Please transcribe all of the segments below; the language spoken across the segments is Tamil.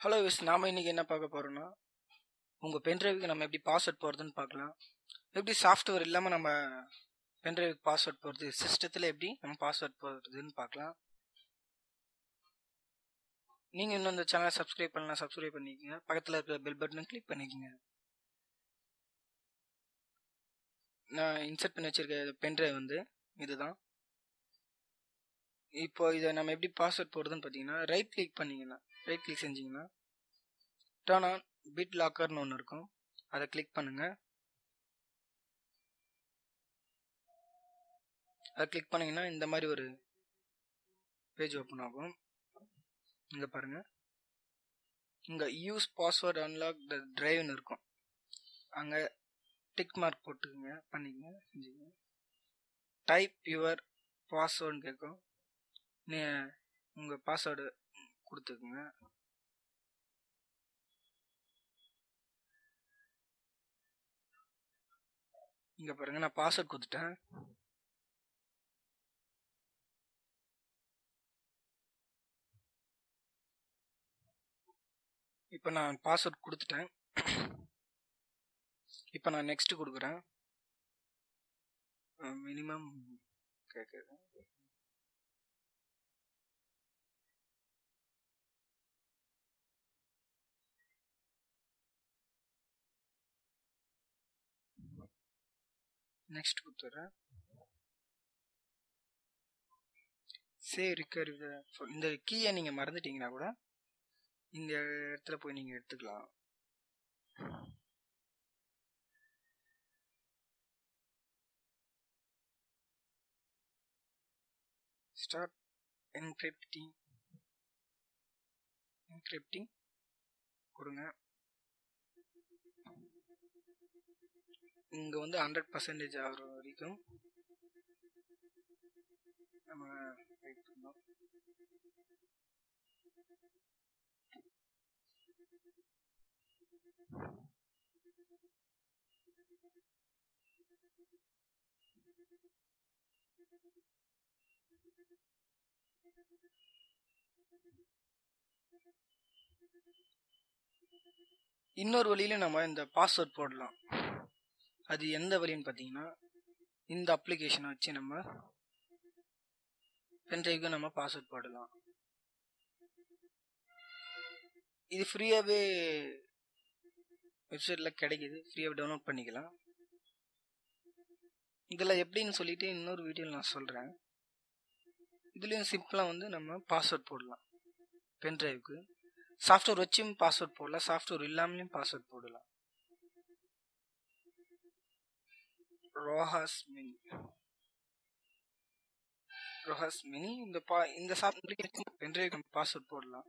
ஹலோ விஸ், நாம இன்னைக்கு என்ன பார்க்க போறோம்னா, உங்க பென்ட்ரைவுக்கு நம்ம எப்படி பாஸ்வேர்ட் போறதுன்னு பார்க்கலாம். எப்படி சாஃப்ட்வேர் இல்லாம நம்ம பென்ட்ரைவுக்கு பாஸ்வேர்ட் போறது, சிஸ்டத்துல எப்படி நம்ம பாஸ்வேர்ட் போறதுன்னு பார்க்கலாம். நீங்க இன்னும் இந்த சேனலை சப்ஸ்கிரைப் பண்ணலாம், சப்ஸ்கிரைப் பண்ணிக்கங்க. பக்கத்துல இருக்கிற பெல் பட்டனை கிளிக் பண்ணிக்கங்க. நான் இன்சர்ட் பண்ணி வச்சிருக்க பென்ட்ரைவ் வந்து இதுதான். இப்போ இதை நம்ம எப்படி பாஸ்வேர்ட் போடுறதுன்னு பார்த்தீங்கன்னா, ரைட் கிளிக் செஞ்சீங்கன்னா டர்ன் ஆன் பிட் லாக்கர்னு ஒன்று இருக்கும். அதை கிளிக் பண்ணுங்க. அதை கிளிக் பண்ணீங்கன்னா இந்த மாதிரி ஒரு பேஜ் ஓப்பன் ஆகும். இங்க பாருங்க, இங்க யூஸ் பாஸ்வேர்ட் அன்லாக் த டிரைவ்னு இருக்கும். அங்க டிக் மார்க் போட்டுக்குங்க, பண்ணிக்கங்க, செஞ்சுங்க. டைப் யுவர் பாஸ்வேர்டுன்னு கேட்கும். உங்க பாஸ்வேர்டு கொடுத்துக்குங்க. இங்க பாருங்க, நான் பாஸ்வேர்ட் கொடுத்துட்டேன். இப்போ நான் பாஸ்வேர்ட் கொடுத்துட்டேன். இப்போ நான் நெக்ஸ்ட் கொடுக்குறேன். மினிமம் கேட்குது. நெக்ஸ்ட் கொடுத்துட்றேன். Save recover. இந்த கீயை நீங்கள் மறந்துட்டீங்கன்னா கூட இந்த இடத்துல போய் நீங்கள் எடுத்துக்கலாம். ஸ்டார்ட் என்கிரிப்டிங் கொடுங்க. இங்கே வந்து 100% ஆகிற வரைக்கும் நம்ம வெயிட் பண்ணோம். இன்னொரு வழியில நம்ம இந்த பாஸ்வேர்ட் போடலாம். அது எந்த வழின்னு பார்த்தீங்கன்னா, இந்த அப்ளிகேஷனை வச்சு நம்ம பென்ட்ரைவுக்கு நம்ம பாஸ்வேர்ட் போடலாம். இது ஃப்ரீயாகவே வெப்சைட்டில் கிடைக்கிது, ஃப்ரீயாக டவுன்லோட் பண்ணிக்கலாம். இதில் எப்படின்னு சொல்லிட்டு இன்னொரு வீடியோவில் நான் சொல்கிறேன். இதுலேயும் சிம்பிளாக வந்து நம்ம பாஸ்வேர்ட் போடலாம். பென்ட்ரைவுக்கு சாஃப்ட்வேர் வச்சும் பாஸ்வேர்ட் போடலாம், சாஃப்ட்வேர் இல்லாமலையும் பாஸ்வேர்ட் போடலாம். ரோஹாஸ் மினி இந்த சாஃப்ட்வேர் பென்ட்ரைவுக்கு பாஸ்வேர்ட் போடலாம்.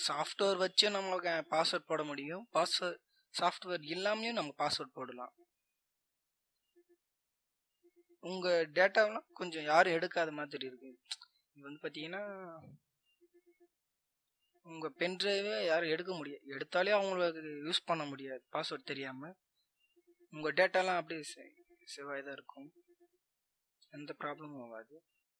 சாஃப்ட்வேர் வச்சு நம்ம பாஸ்வேர்ட் போட முடியும், சாஃப்ட்வேர் இல்லாமலையும் நம்ம பாஸ்வேர்ட் போடலாம். உங்க டேட்டாவெல்லாம் கொஞ்சம் யாரும் எடுக்காத மாதிரி இருக்கு. இது வந்து பார்த்தீங்கன்னா, உங்க பென்ட்ரைவே யாரும் எடுக்க முடியாது, எடுத்தாலே அவங்களுக்கு யூஸ் பண்ண முடியாது பாஸ்வேர்ட் தெரியாம. உங்க டேட்டாலாம் அப்படியே சேவ் ஆகி தான் இருக்கும், எந்த ப்ராப்ளமும் ஆகாது.